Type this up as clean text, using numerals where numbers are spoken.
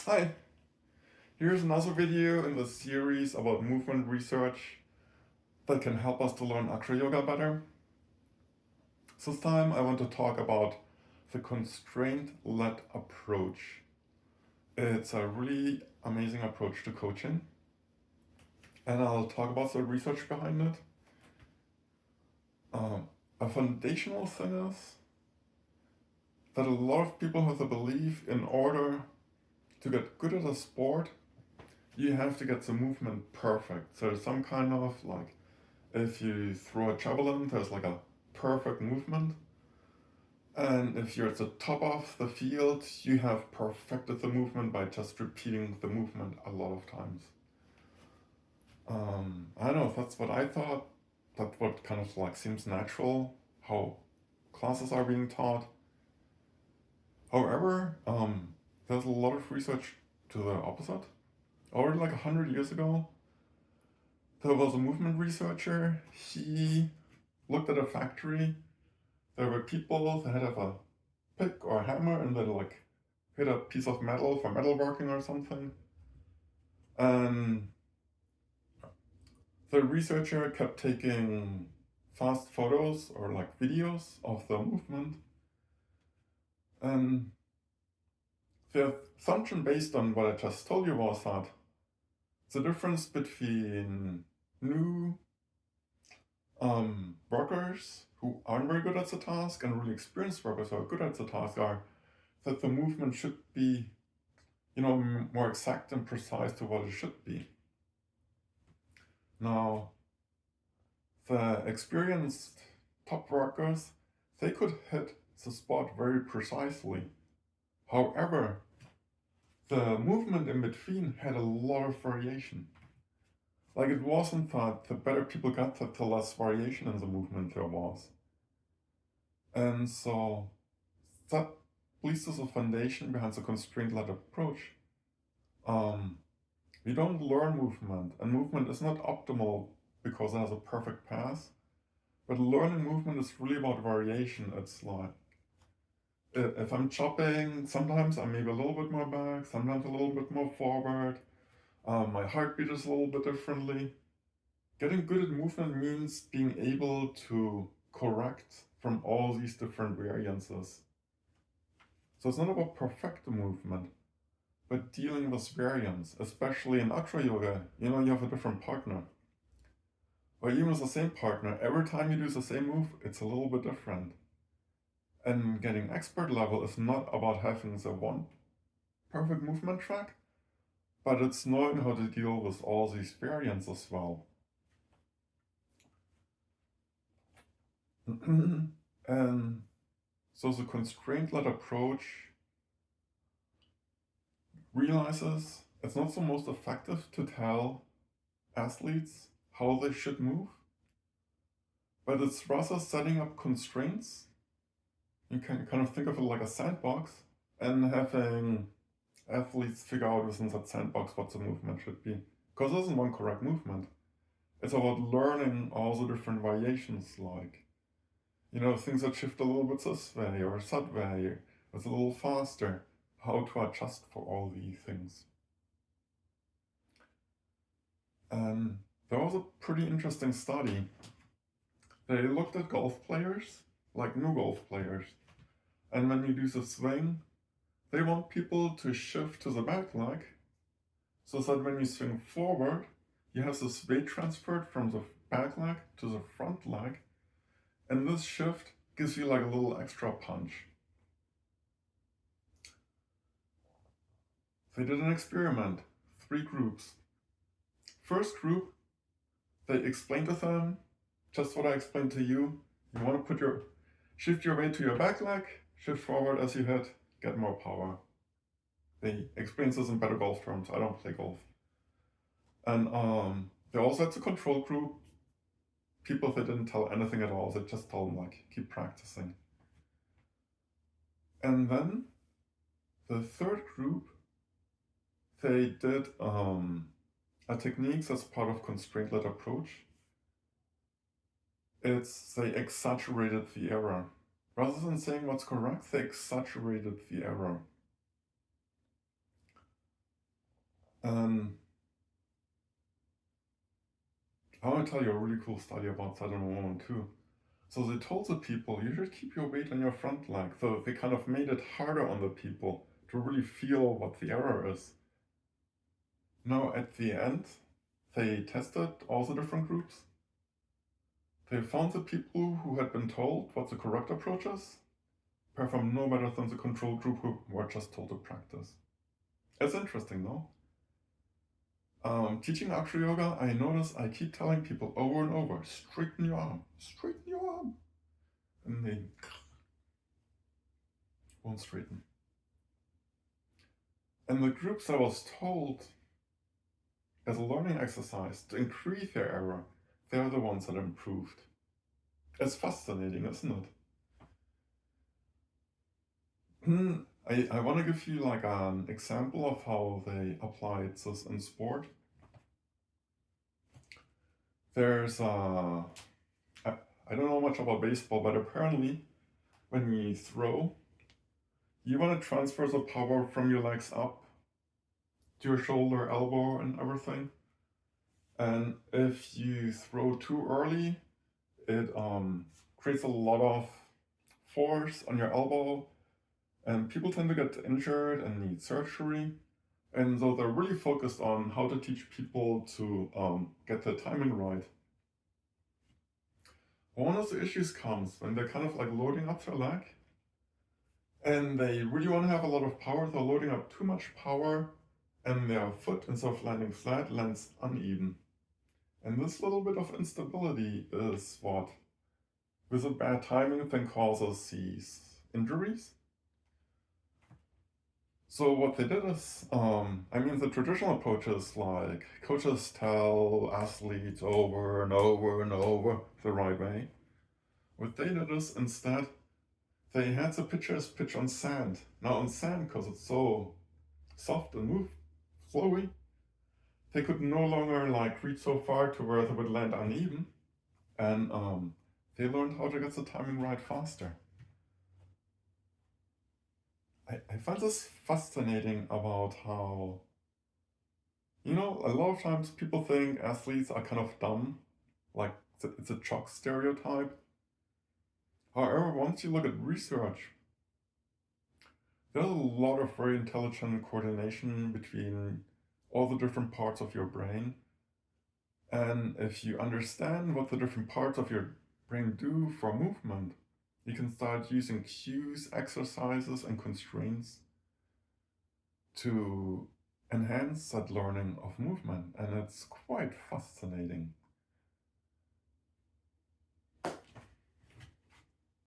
Hi, here's another video in the series about movement research that can help us to learn Acroyoga better. This time I want to talk about the constraint-led approach. It's a really amazing approach to coaching, and I'll talk about the research behind it. A foundational thing is that a lot of people have the belief in order to get good at a sport, you have to get the movement perfect. So some kind of like, if you throw a javelin, there's like a perfect movement. And if you're at the top of the field, you have perfected the movement by just repeating the movement a lot of times. I don't know, that's what I thought. That's what kind of like seems natural, how classes are being taught. However, there's a lot of research to the opposite. Already like 100 years ago, there was a movement researcher. He looked at a factory. There were people that had a pick or a hammer and they like hit a piece of metal for metalworking or something. And the researcher kept taking fast photos or like videos of the movement. And the assumption based on what I just told you was that the difference between new workers who aren't very good at the task and really experienced workers who are good at the task are that the movement should be, more exact and precise to what it should be. Now, the experienced top workers, they could hit the spot very precisely. However, the movement in between had a lot of variation. Like it wasn't that the better people got that the less variation in the movement there was. And so that leads to the foundation behind the constraint-led approach. We don't learn movement, and movement is not optimal because it has a perfect path. But learning movement is really about variation. It's like, if I'm chopping, sometimes I'm maybe a little bit more back, sometimes a little bit more forward. My heartbeat is a little bit differently. Getting good at movement means being able to correct from all these different variances. So it's not about perfect movement, but dealing with variance, especially in Acroyoga. You have a different partner. Or even with the same partner, every time you do the same move, it's a little bit different. And getting expert level is not about having the one perfect movement track, but it's knowing how to deal with all these variants as well. And so the constraint-led approach realizes it's not the most effective to tell athletes how they should move, but it's rather setting up constraints. You can kind of think of it like a sandbox and having athletes figure out within that sandbox what the movement should be. Because there isn't one correct movement. It's about learning all the different variations, like, things that shift a little bit this way or that way, it's a little faster, how to adjust for all these things. And there was a pretty interesting study. They looked at golf players, like new golf players, and when you do the swing, they want people to shift to the back leg, so that when you swing forward, you have this weight transferred from the back leg to the front leg, and this shift gives you like a little extra punch. They did an experiment, 3 groups. First group, they explained to them just what I explained to you. You want to shift your weight to your back leg, shift forward as you hit, get more power. They explained this in better golf terms. I don't play golf. And they also had the control group. People that didn't tell anything at all. They just told them like, keep practicing. And then the third group, they did a technique that's part of constraint-led approach. They exaggerated the error. Rather than saying what's correct, they exaggerated the error. And I want to tell you a really cool study about that in a moment too. So they told the people you should keep your weight on your front leg. So they kind of made it harder on the people to really feel what the error is. Now at the end, they tested all the different groups. They found the people who had been told what the correct approach is performed no better than the control group who were just told to practice. It's interesting, no? Teaching Acroyoga, I notice I keep telling people over and over, straighten your arm, straighten your arm. And they won't straighten. And the groups I was told as a learning exercise to increase their error, they're the ones that improved. It's fascinating, isn't it? I want to give you like an example of how they applied this in sport. There's I don't know much about baseball, but apparently when you throw, you want to transfer the power from your legs up to your shoulder, elbow, and everything. And if you throw too early, it creates a lot of force on your elbow, and people tend to get injured and need surgery. And so they're really focused on how to teach people to get the timing right. One of the issues comes when they're kind of like loading up their leg, and they really want to have a lot of power. They're loading up too much power, and their foot, instead of landing flat, lands uneven. And this little bit of instability is what, with a bad timing, then causes these injuries. So what they did is, the traditional approaches, like coaches tell athletes over and over and over the right way. What they did is instead, they had the pitchers pitch on sand. Now on sand, because it's so soft and flowy, they could no longer like reach so far to where they would land uneven, and they learned how to get the timing right faster. I find this fascinating about how, a lot of times people think athletes are kind of dumb, like it's a jock stereotype. However, once you look at research, there's a lot of very intelligent coordination between all the different parts of your brain. And if you understand what the different parts of your brain do for movement, you can start using cues, exercises, and constraints to enhance that learning of movement. And it's quite fascinating.